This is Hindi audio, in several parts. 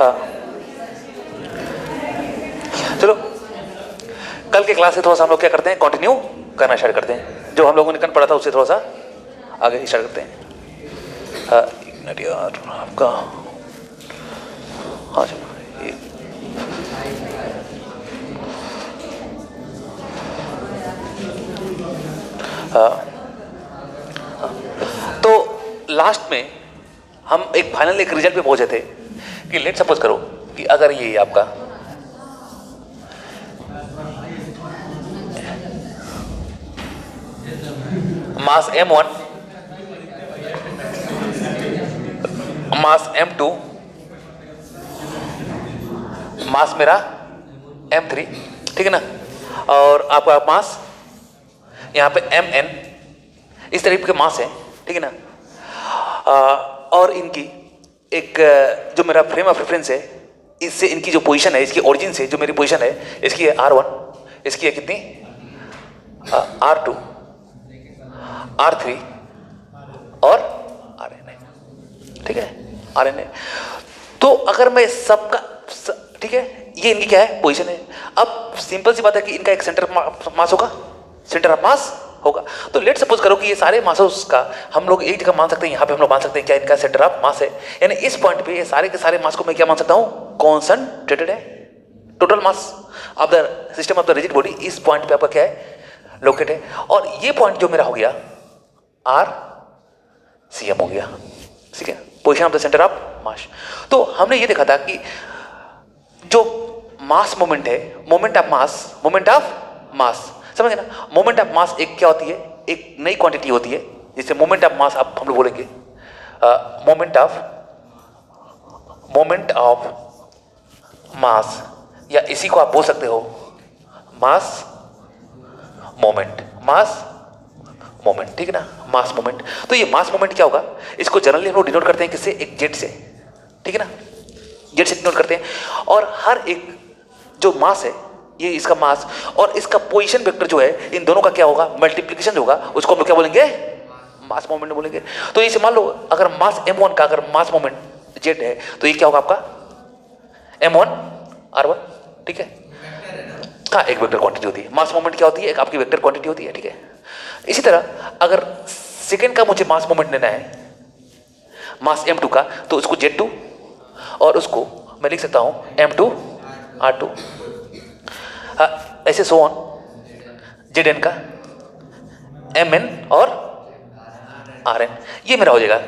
हाँ चलो, कल के क्लास से थोड़ा सा हम लोग क्या करते हैं, कंटिन्यू करना स्टार्ट करते हैं। जो हम लोगों ने कल पढ़ा था उससे थोड़ा सा आगे स्टार्ट करते हैं। हाँ एक मिनट यार आपका, हाँ चलो तो लास्ट में हम एक फाइनल एक रिजल्ट पे पहुंचे थे कि लेट सपोज करो कि अगर ये आपका मास m1, मास m2, मास मेरा m3, ठीक है ना, और आपका मास यहाँ पे mn, इस तरीके के मास है, ठीक है ना। और इनकी एक जो मेरा फ्रेम ऑफ रेफरेंस है, इससे इनकी जो पोजीशन है, इसकी ओरिजिन से जो मेरी पोजीशन है, इसकी है r1, इसकी है कितनी r2, r3 और rn, ठीक है, rn। तो अगर मैं सबका, ठीक है, ये इनकी क्या है, पोजीशन है। अब सिंपल सी बात है कि इनका एक सेंटर मास होगा, सेंटर ऑफ मास होगा। तो लेट सपोज करो कि ये सारे मासों का हम लोग एक जगह मान सकते हैं, यहाँ पे हम लोग मान सकते हैं क्या इनका सेंटर ऑफ मास है, यानी इस पॉइंट पे ये सारे के सारे मास को मैं क्या मान सकता हूँ, कॉन्सनट्रेटेड है। Total mass of the system of the rigid body इस पॉइंट पे आपका क्या है, लोकेट है। और ये पॉइंट जो मेरा हो गया RCM हो गया, ठीक है, position of the centre of मास। तो हमने ये देखा था कि जो मास मोमेंट है, मोमेंट ऑफ मास, समझ गए ना। मोमेंट ऑफ मास एक क्या होती है, एक नई क्वांटिटी होती है, जिससे मोमेंट ऑफ मास आप हम लोग बोलेंगे मोमेंट ऑफ मास, या इसी को आप बोल सकते हो मास मोमेंट, ठीक है ना, मास मोमेंट। तो ये मास मोमेंट क्या होगा, इसको जनरली हम लोग डिनोट करते हैं किससे, एक जेट से, ठीक है ना, जेट से डिनोट करते हैं। और हर एक जो मास है, ये इसका मास और इसका पोजीशन वेक्टर जो है, इन दोनों का क्या होगा, मल्टीप्लिकेशन होगा, उसको हम लोग क्या बोलेंगे, मास मोमेंट बोलेंगे। तो इसे मान लो अगर मास m1 का अगर मास मोमेंट जेट है, तो ये क्या होगा आपका m1 r1, ठीक है। हाँ, एक वेक्टर क्वांटिटी होती है, मास मोमेंट क्या होती है, एक आपकी वेक्टर क्वांटिटी होती है, ठीक है। इसी तरह अगर सेकेंड का मुझे मास मोमेंट लेना है, मास m2 का, तो उसको z2 और उसको मैं लिख सकता हूँ m2 r2, ऐसे सो ऑन, Zn का Mn और Rn, ये मेरा हो जाएगा।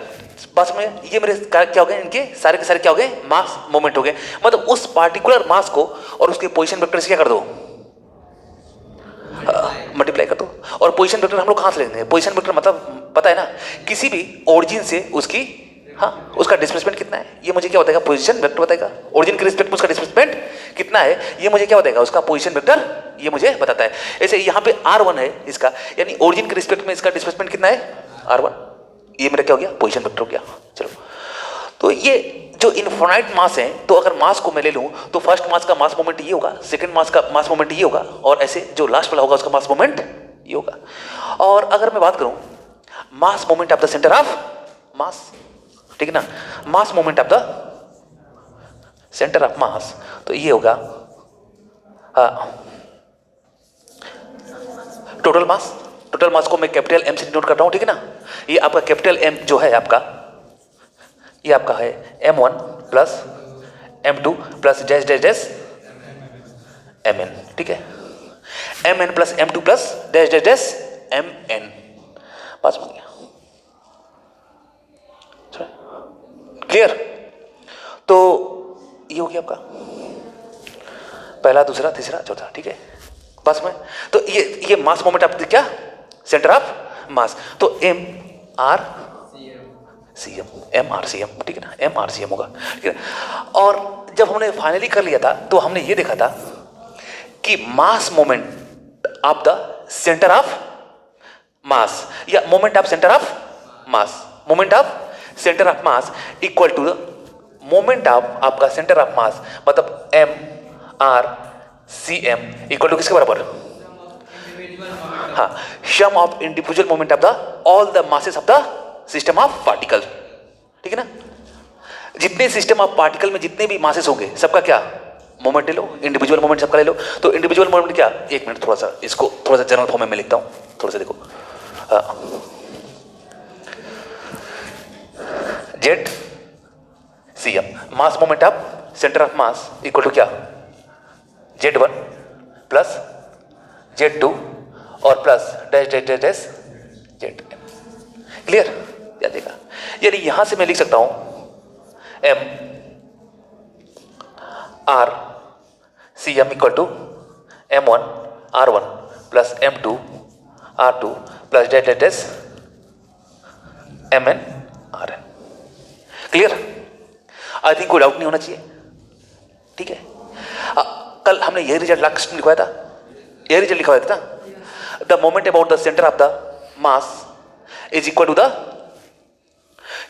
बस में ये मेरे क्या हो गए, इनके सारे के सारे क्या हो गए, मास मोमेंट हो गए। मतलब उस पार्टिकुलर मास को और उसके पोजीशन वेक्टर से क्या कर दो, मल्टीप्लाई कर दो। और पोजीशन वेक्टर हम लोग कहाँ से लेंगे, पोजीशन वेक्टर मतलब पता है ना, किसी भी ओरिजिन से उसकी, हाँ, उसका डिस्प्लेसमेंट कितना है, ये मुझे क्या बताएगा, पोजीशन वेक्टर बताएगा। ओरिजिन के रिस्पेक्ट में उसका डिस्प्लेसमेंट कितना है, ये मुझे क्या बताएगा, उसका पोजीशन वेक्टर ये मुझे बताता है। ऐसे यहाँ पे r1 है इसका, यानी ओरिजिन के रिस्पेक्ट में इसका डिस्प्लेसमेंट कितना है, r1, ये मेरा क्या हो गया, पोजीशन वेक्टर हो गया। चलो, तो ये जो इनफाइनाइट मास है, तो अगर मास को मैं ले लूँ तो फर्स्ट मास का मास मोमेंट ये होगा, सेकेंड मास का मास मोमेंट ये होगा, और ऐसे जो लास्ट वाला होगा उसका मास मोमेंट ये होगा। और अगर मैं बात करूँ मास moment of the centre of मास, ठीक है ना, मास moment of the centre of मास, तो ये होगा टोटल मास। टोटल मास को मैं कैपिटल M से डिनोट कर रहा हूं, ठीक है ना। ये आपका कैपिटल M जो है आपका, ये आपका है m1 plus m2 plus dash dash dash mn, ठीक है, mn plus m2 plus dash dash dash mn, पास हो गया, क्लियर। तो ये हो गया आपका पहला, दूसरा, तीसरा, चौथा, ठीक है, बस में। तो ये मास मोमेंट आपका क्या, सेंटर ऑफ मास, तो MRCM, ठीक है ना, MRCM होगा, ठीक है। और जब हमने फाइनली कर लिया था, तो हमने ये देखा था कि mass moment of the centre of mass, या moment of centre of mass, moment of centre of mass equal to the moment of आपका सेंटर ऑफ मास, मतलब MRCM इक्वल टू किसके बराबर, हाँ, sum of individual moment of the all the masses of the system of particle, ठीक है ना। जितने सिस्टम ऑफ पार्टिकल में जितने भी मासेस होंगे सबका क्या मोमेंट ले लो, इंडिविजुअल मोमेंट सबका ले लो। तो इंडिविजुअल मोमेंट क्या, एक मिनट थोड़ा सा इसको थोड़ा सा जनरल फॉर्म में लिखता हूं, थोड़ा सा देखो। Z C M mass moment of centre of mass equal to क्या, Z1 प्लस Z2 और plus dash dash dash dash Z। Clear, याद देगा। यानी यहां से मैं लिख सकता हूं M R C M equal to M1 R1 plus M2 R2 plus dash dash dash MN RN। Clear, I think कोई डाउट नहीं होना चाहिए। ठीक है, कल हमने यही रिजल्ट लास्ट में लिखवाया था, यही रिजल्ट लिखवाया था ना, the moment about the centre of the mass is equal to the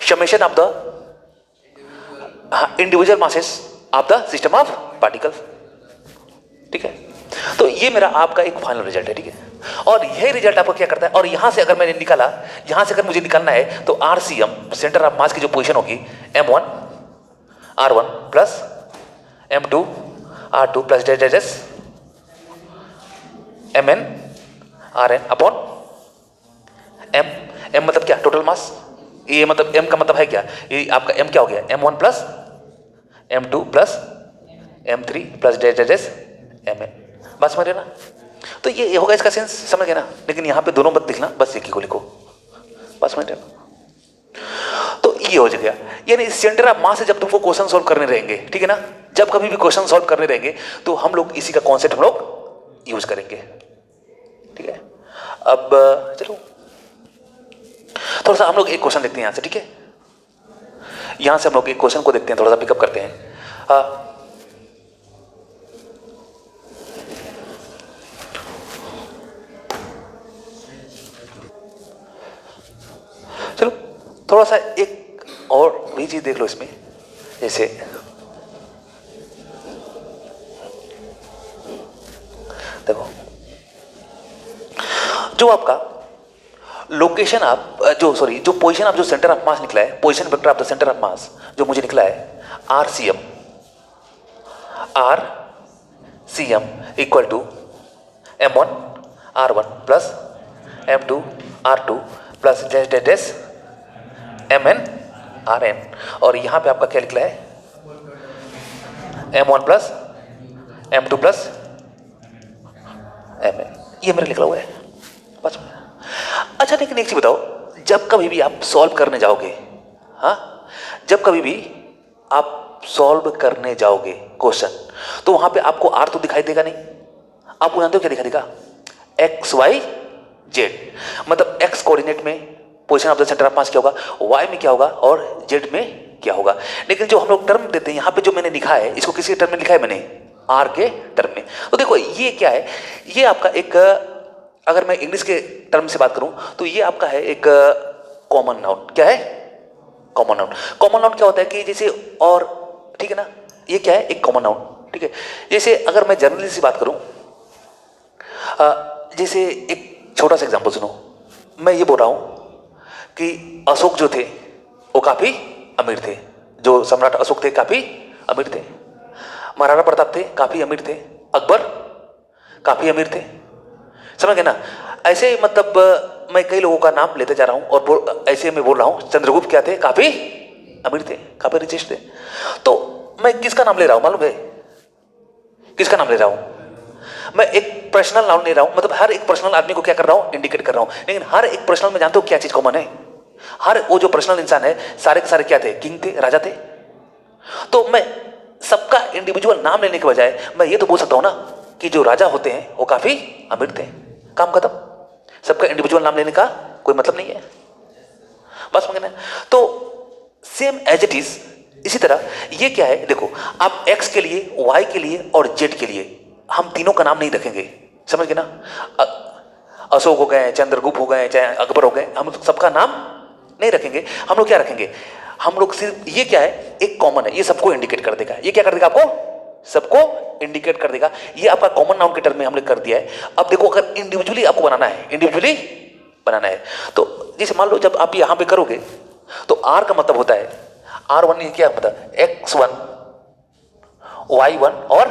summation of the individual masses of the system of particles. ठीक है, तो ये मेरा आपका एक फाइनल रिजल्ट है। ठीक है, और यही रिजल्ट आपको क्या करता है, और यहां से अगर मैंने निकाला, यहां से अगर मुझे निकालना है तो RCM सेंटर ऑफ मास की जो पोजीशन होगी M1 R1 plus M2 R2 plus dash dash dash MN RN upon M मतलब क्या, टोटल मास। ये मतलब M का मतलब है क्या, ये आपका M क्या हो गया, M1 plus M2 plus M3 plus dash dash dash MN। बस समझ रहे ना, तो ये होगा इसका सेंस, समझ गए ना। लेकिन यहां पे दोनों मत लिखना, बस एक ही को लिखो, बस समझ रहे ना। तो ये हो गया, यानी सेंटर ऑफ मास से जब तुमको क्वेश्चन सॉल्व करने रहेंगे, ठीक है ना, जब कभी भी क्वेश्चन सॉल्व करने रहेंगे तो हम लोग इसी का कॉन्सेप्ट हम लोग यूज करेंगे। ठीक है, अब चलो थोड़ा सा हम लोग एक क्वेश्चन देखते हैं यहां से। ठीक है, यहां से हम लोग एक क्वेश्चन को देखते हैं, थोड़ा सा पिकअप करते हैं। चलो थोड़ा सा एक और भी चीज देख लो इसमें, जैसे देखो जो आपका लोकेशन आप जो पोजीशन ऑफ जो सेंटर ऑफ मास निकला है, position vector of the centre of mass जो मुझे निकला है RCM equal to M1 R1 plus M2 R2 plus dash dash dash MN RN, और यहां पे आपका क्या निकला है M1 plus M2 plus MN, ये मेरा निकला हुआ है बस। अच्छा, लेकिन एक चीज बताओ, जब कभी भी आप सॉल्व करने जाओगे, हाँ, जब कभी भी आप सॉल्व करने जाओगे क्वेश्चन, तो वहां पे आपको R तो दिखाई देगा नहीं, आपको जानते हो क्या दिखाई देगा, XYZ, मतलब X कोऑर्डिनेट में position of the centre of मास क्या होगा, Y में क्या होगा और Z में क्या होगा। लेकिन जो हम लोग टर्म देते हैं, यहाँ पे जो मैंने लिखा है, इसको किसी टर्म में लिखा है मैंने, R के टर्म में। तो देखो ये क्या है, ये आपका एक, अगर मैं इंग्लिश के टर्म से बात करूं तो ये आपका है एक कॉमन नाउन। क्या है, कॉमन नाउन। कॉमन नाउन क्या होता है कि जैसे, और ठीक है ना, ये क्या है, एक कॉमन नाउन। ठीक है, जैसे अगर मैं जनरली से बात करूं, जैसे एक छोटा सा एग्जांपल सुनो, मैं ये बोल रहा हूं कि अशोक जो थे वो काफी अमीर थे, जो सम्राट अशोक थे काफी अमीर थे, महाराणा प्रताप थे काफी अमीर थे, अकबर काफी अमीर थे, समझ गए ना। ऐसे मतलब मैं कई लोगों का नाम लेते जा रहा हूं, और ऐसे मैं बोल रहा हूं चंद्रगुप्त क्या थे, काफी अमीर थे, काफी रिचेस्ट थे। तो मैं किसका नाम ले रहा हूं मालूम है, किसका नाम ले रहा हूं, मैं एक पर्सनल नाम ले रहा हूं, मतलब हर एक पर्सनल आदमी को क्या कर रहा हूं, इंडिकेट कर रहा हूं। लेकिन हर एक पर्सनल में जानते हो क्या चीज कॉमन है, हर वो जो पर्सनल इंसान है सारे के सारे क्या थे, किंग थे, राजा थे। तो मैं सबका इंडिविजुअल नाम लेने के बजाय मैं ये तो बोल सकता हूं ना कि जो राजा होते हैं वो काफी अमीर थे, काम खत्म। सबका इंडिविजुअल नाम लेने का कोई मतलब नहीं है, बस समझना। तो सेम एज इट इज, इसी तरह ये क्या है, देखो आप X के लिए, Y के लिए और Z के लिए हम तीनों का नाम नहीं रखेंगे, समझ गए ना। अशोक हो गए, चंद्रगुप्त हो गए, चाहे अकबर हो गए, हम सबका नाम नहीं रखेंगे। हम लोग क्या रखेंगे, हम लोग सिर्फ, ये क्या है, एक कॉमन है, ये सबको इंडिकेट कर देगा। ये क्या कर देगा, आपको सबको इंडिकेट कर देगा। ये आपका कॉमन नाउन के टर्म में हमने कर दिया है। अब देखो अगर इंडिविजुअली आपको बनाना है, इंडिविजुअली बनाना है, तो जैसे मान लो जब आप यहां पे करोगे तो R का मतलब होता है, R1 ये क्या पता, X1 Y1 और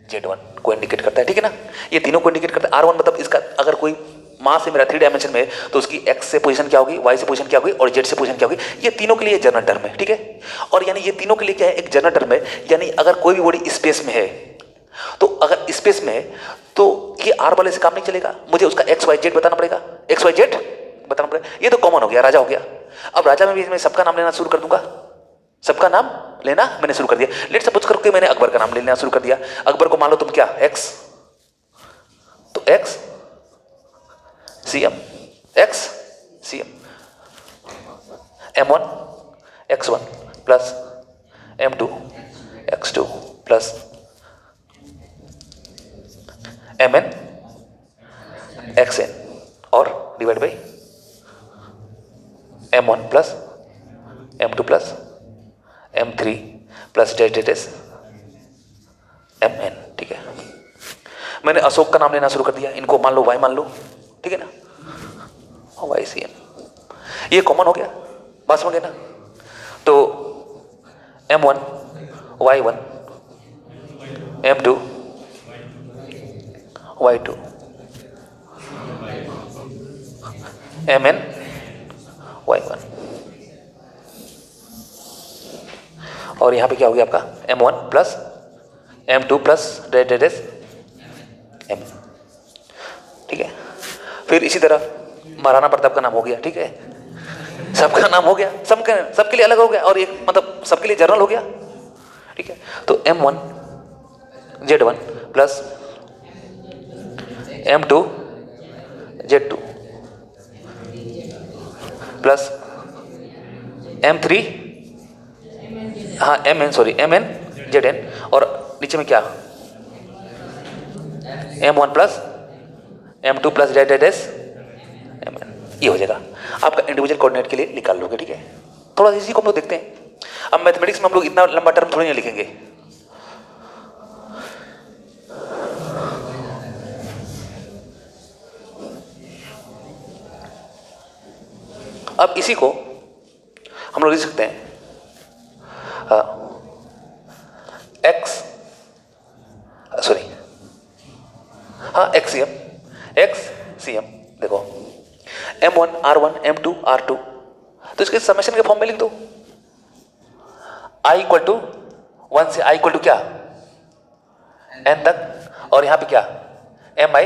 Z1 को इंडिकेट करता है, ठीक है ना। ये तीनों को इंडिकेट करता है। R1 मतलब इसका अगर कोई मास है मेरा 3 डायमेंशन में, तो उसकी X से पोजीशन क्या होगी, Y से पोजीशन क्या होगी और Z से पोजीशन क्या होगी। ये तीनों के लिए जनरल टर्म है, ठीक है। और यानी ये तीनों के लिए क्या है, एक जनरल टर्म है। यानी अगर कोई भी बॉडी स्पेस में है, तो अगर स्पेस में है तो ये R वाले से काम नहीं चलेगा, मुझे उसका XYZ बताना पड़ेगा, XYZ बताना पड़ेगा। ये तो कॉमन हो गया, राजा हो गया। अब राजा में भी मैं सबका नाम लेना शुरू कर दूंगा, सबका नाम लेना मैंने शुरू कर दिया। लेट सपोज करके मैंने अकबर का नाम लेना शुरू कर दिया। अकबर को मान लो तुम क्या, X, तो X CM, X CM, M1 X1 plus M2 X2 plus MN XN और divide by M1 plus M2 plus M3 प्लस डेस MN, ठीक है। मैंने अशोक का नाम लेना शुरू कर दिया, इनको मान लो Y मान लो, ठीक है ना, YCN। ये कॉमन हो गया, बात समझ गए ना। तो M1 Y1 M2 Y2 MN Y1 और यहां पे क्या हो गया आपका M1 प्लस M2 प्लस डेस M, ठीक है। फिर इसी तरह महाराणा प्रताप का नाम हो गया, ठीक है, सबका नाम हो गया, सबके लिए अलग हो गया और एक मतलब सबके लिए जनरल हो गया, ठीक है। तो M1 Z1 plus M2 Z2 plus M3 हाँ MN ZN और नीचे में क्या M1 plus M2 plus dash MN, ये हो जाएगा आपका इंडिविजुअल कोऑर्डिनेट के लिए निकाल लोगे, ठीक है। थोड़ा इसी को हम लोग देखते हैं। अब मैथमेटिक्स में हम लोग इतना लंबा टर्म थोड़ी नहीं लिखेंगे। अब इसी को हम लोग लिख सकते हैं XCM देखो M1 R1 M2 R2, तो इसके समेशन के फॉर्म में लिख दो। I इक्वल टू 1 से I इक्वल टू क्या N तक, और यहां पे क्या MI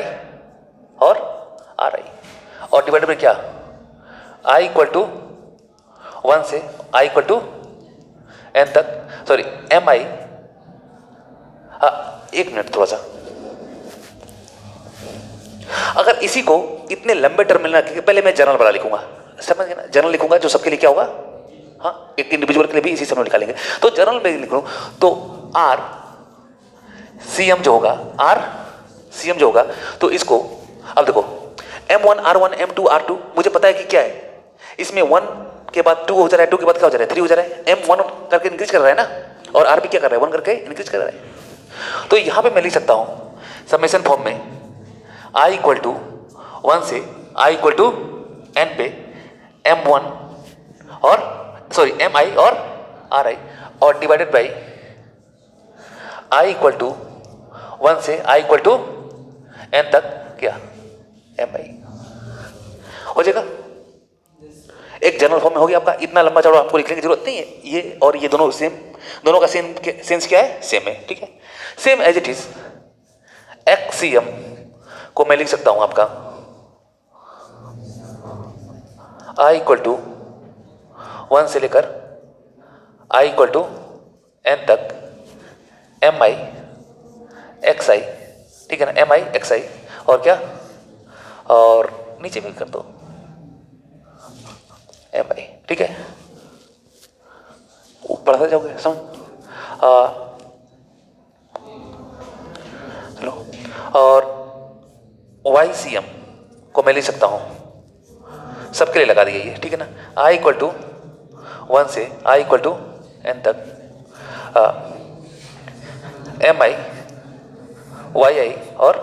और RI, और डिवाइड में क्या I इक्वल टू 1 से I इक्वल टू N तक, सॉरी MI, एक मिनट थोड़ा सा, अगर इसी को इतने लंबे टर्म में रखेंगे, पहले मैं जनरल वाला लिखूंगा, समझ गए ना, जनरल लिखूंगा जो सबके लिए क्या होगा, हाँ एक इंडिविजुअल के लिए भी इसी समय निकालेंगे। तो जनरल में लिख लूं तो R CM जो होगा, तो इसको अब देखो M1 R1 M2 R2 मुझे पता है कि क्या है, इसमें 1 के बाद 2 हो जा रहा है, 2 के बाद क्या हो जा रहा है 3 हो जा रहा है, M1 करके इंक्रीज कर रहा है ना, और R भी क्या कर रहा है 1 करके इंक्रीज कर रहा है। तो यहां पे मैं लिख सकता हूं समेशन फॉर्म में I इक्वल टू 1 से I इक्वल टू N पे M1 और MI और RI और divided by I equal to 1 से I इक्वल टू N तक क्या MI हो जाएगा। एक जनरल फॉर्म में हो गया आपका, इतना लंबा चौड़ा आपको लिखने की जरूरत नहीं है। ये और ये दोनों सेम, दोनों का सेंस क्या है, सेम है, ठीक है। Same as it is XCM को मैं लिख सकता हूं आपका I इक्वल टू 1 से लेकर I इक्वल टू N तक MI XI, ठीक है ना, MI XI और क्या, और नीचे भी कर दो MI, ठीक है। बढ़ाते जाओगे समझ, चलो, और YCM को मैं लिख सकता हूं, सबके लिए लगा दिया ये, ठीक है ना। I इक्वल टू 1 से I इक्वल टू N तक MI YI और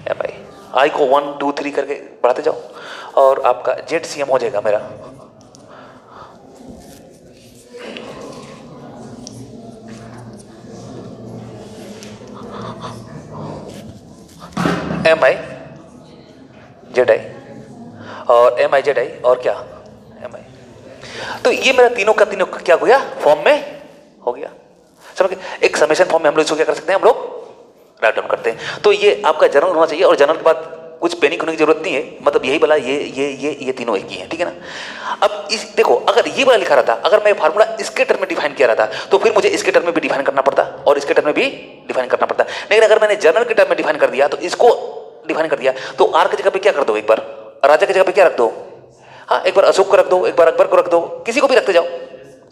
MI, I को 1 2 3 करके बढ़ाते जाओ और आपका ZCM हो जाएगा मेरा एम आई जेड आई और एम आई जेड आई और क्या एम आई। तो ये मेरा तीनों का क्या हो गया, फॉर्म में हो गया। समझ गए? एक समेशन फॉर्म में हम लोग इसको क्या कर सकते हैं, हम लोग राइट डाउन करते हैं। तो ये आपका जनरल होना चाहिए और जनरल के बाद कुछ पैनिक होने की जरूरत नहीं है, मतलब यही वाला ये तीनों एक ही है, ठीक है ना। अब इस देखो, अगर ये वाला लिखा रहता, अगर मैं फार्मूला इसके टर्म में डिफाइन किया रहता तो फिर मुझे इसके टर्म में भी डिफाइन करना पड़ता और इसके टर्म में भी डिफाइन करना पड़ता। लेकिन अगर मैंने जनरल के टर्म में डिफाइन कर दिया तो इसको डिफाइन कर दिया, तो आर की जगह पे क्या कर दो, एक बार राजा की जगह पे क्या रख दो, हाँ एक बार अशोक को रख दो, एक बार अकबर को रख दो, किसी को भी रखते जाओ,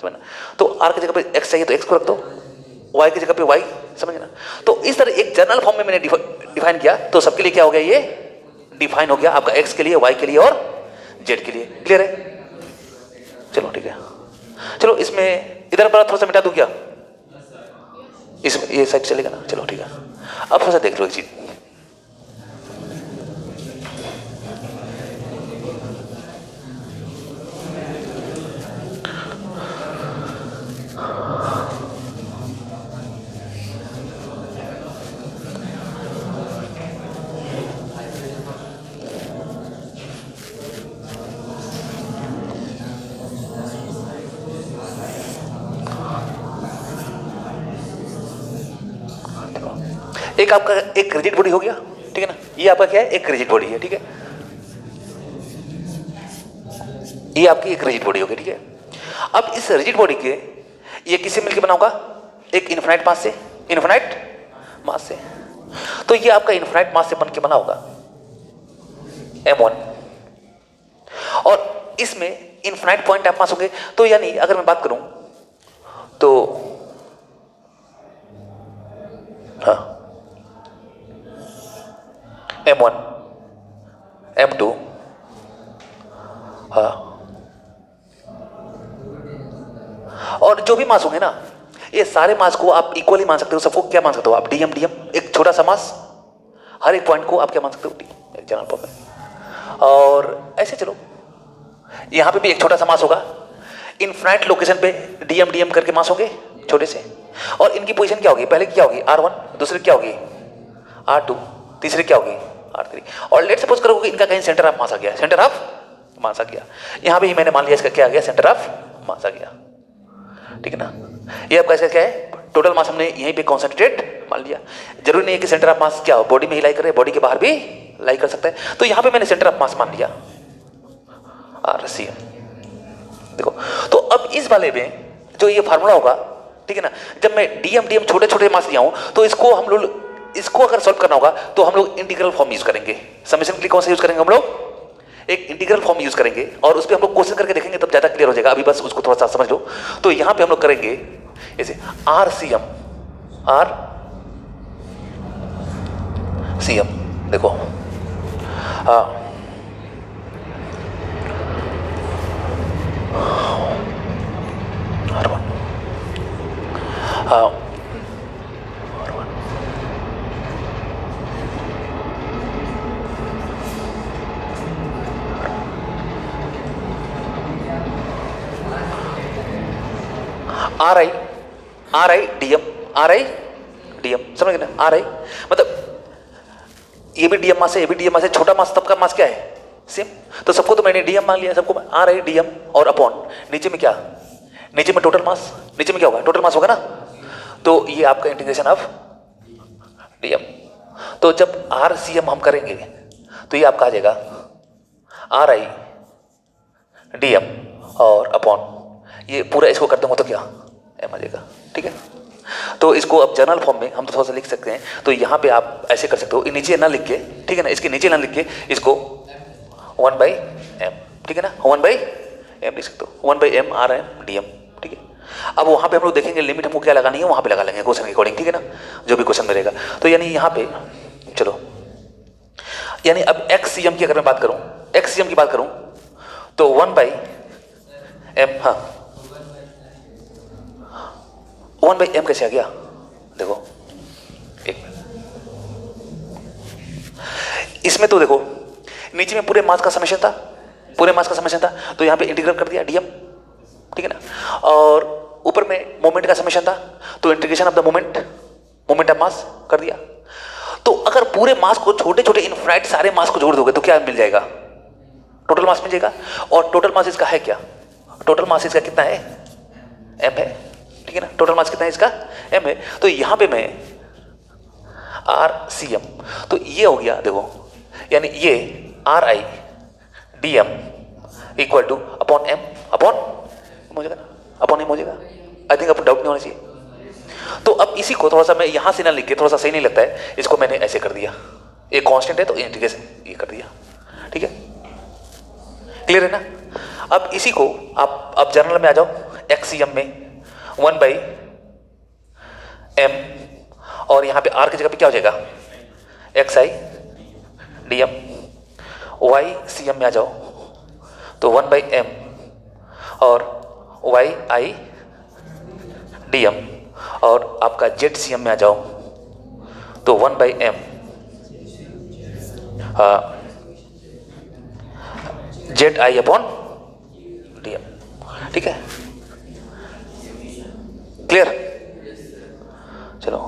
समझना। तो आर की जगह पे एक्स चाहिए तो एक्स को रख दो, वाई की जगह पे वाई, समझना। तो इस तरह एक जनरल फॉर्म में मैंने डिफाइन किया तो सबके लिए क्या हो गया, ये डिफाइन हो गया आपका, एक्स के लिए, वाई के लिए और जेड के लिए। क्लियर है? चलो ठीक है, चलो इसमें इधर पर थोड़ा सा मिटा दूं क्या, इस ये साइड चलेगा ना, चलो ठीक है। अब थोड़ा सा देख लो एक चीज, एक आपका एक रिजिड बॉडी हो गया, ठीक है ना। ये आपका क्या है, एक रिजिड बॉडी है, ठीक है। ये आपकी एक रिजिड बॉडी हो गई, ठीक है। अब इस रिजिड बॉडी के ये किससे मिलकर बना होगा, एक इन्फिनाइट मास से, इन्फिनाइट मास से। तो ये आपका इन्फिनाइट मास से बन के बना होगा m1, और इसमें इन्फिनाइट पॉइंट ऑफ मास होंगे। तो यानी अगर मैं बात करूं तो हाँ M1 M2 हाँ, और जो भी मास होंगे ना, ये सारे मास को आप इक्वली मान सकते हो। सबको क्या मान सकते हो आप, डीएम डीएम, एक छोटा सा मास, हर एक पॉइंट को आप क्या मान सकते हो, डी, एक जनरल फॉर्म में। और ऐसे चलो, यहां पे भी एक छोटा सा मास होगा, इनफाइनाइट लोकेशन पे डीएम डीएम करके मास होंगे छोटे से, और इनकी पोजीशन क्या होगी, पहले की क्या होगी R1, दूसरे क्या होगी R2, तीसरे क्या होगी R3। और लेट सपोज करो कि इनका कहीं सेंटर ऑफ मास आ गया, सेंटर ऑफ मास आ गया, यहां पे ही मैंने मान लिया इसका क्या आ गया, सेंटर ऑफ मास आ गया, ठीक है ना। ये आपका ऐसा क्या है, टोटल मास हमने यहीं पे कॉन्सेंट्रेट मान लिया। जरूरी नहीं है कि सेंटर ऑफ मास क्या हो, बॉडी में ही लाई करे, बॉडी के बाहर भी लाई कर सकता है। तो यहां पे मैंने सेंटर ऑफ मास मान लिया RCM। देखो, तो अब इस वाले में जो ये फार्मूला होगा, ठीक है ना, जब मैं डीएम डीएम छोटे छोटे मास लिया हूं तो इसको हम लोग, इसको अगर सॉल्व करना होगा तो हम लोग इंटीग्रल फॉर्म यूज करेंगे। समेशन के लिए कौन सा यूज करेंगे हम लोग, एक इंटीग्रल फॉर्म यूज करेंगे, और उस पर हम लोग क्वेश्चन करके देखेंगे तब ज्यादा क्लियर हो जाएगा। अभी बस उसको थोड़ा सा समझ लो। तो यहां पे हम लोग करेंगे ऐसे RCM, RCM, देखो R1 RI DM, समझ गए ना। RI मतलब ये भी डीएम मास है, ये भी डीएम मास है, छोटा मास, सबका मास क्या है सेम। तो सबको तो मैंने डीएम मान लिया, सबको RI DM, और अपॉन नीचे में क्या, नीचे में टोटल मास, नीचे में क्या होगा, टोटल मास होगा ना। तो ये आपका इंटीग्रेशन ऑफ डीएम। तो जब RCM हम करेंगे तो ये आपका आ जाएगा RI DM और अपॉन ये पूरा, इसको कर दूंगा तो क्या M आ जाएगा, ठीक है। तो इसको अब जनरल फॉर्म में हम तो थोड़ा सा लिख सकते हैं। तो यहाँ पे आप ऐसे कर सकते हो, नीचे ना लिख के, ठीक है ना, इसके नीचे ना लिख के इसको 1/m, ठीक है ना, 1/m लिख सकते हो, 1/m RM DM, ठीक है। अब वहाँ पे हम लोग देखेंगे लिमिट हमको क्या लगानी है, वहाँ पे लगा लेंगे क्वेश्चन के अकॉर्डिंग, ठीक है ना, जो भी क्वेश्चन मिलेगा। तो यानी यहाँ पे चलो, यानी अब XCM की अगर मैं बात करूँ, XCM की बात करूँ तो 1/m, हाँ 1/m कैसे आ गया, देखो एक, इसमें तो देखो नीचे में पूरे मास का समेशन था, पूरे मास का समेशन था, तो यहाँ पे इंटीग्रल कर दिया डीएम, ठीक है ना। और ऊपर में मोमेंट का समेशन था, तो integration of the moment, moment of mass कर दिया। तो अगर पूरे मास को छोटे छोटे इनफाइनाइट सारे मास को जोड़ दोगे तो क्या मिल जाएगा? टोटल मास मिल जाएगा। और टोटल मास इसका है क्या? टोटल मास इसका कितना है? m है, ठीक है ना। टोटल मास कितना है इसका? m है। तो यहां पे मैं RCM, तो ये हो गया देखो, यानी ये RI DM equal two upon m upon हो जाएगा ना, अपॉन m हो जाएगा। आई थिंक आपको डाउट नहीं होना चाहिए। तो अब इसी को थोड़ा सा मैं यहां से ना लिख के, थोड़ा सा सही नहीं लगता है, इसको मैंने ऐसे कर दिया, ये कांस्टेंट है तो इंटीग्रेशन ये कर दिया, ठीक है, क्लियर है ना। अब इसी को आप अब जर्नल में आ जाओ, XCM में 1/m और यहां पे r की जगह पे क्या हो जाएगा? XI DM। YCM में आ जाओ तो 1/m और YI DM, और आपका ZCM में आ जाओ तो 1/m ZI अपॉन DM, ठीक है, क्लियर। चलो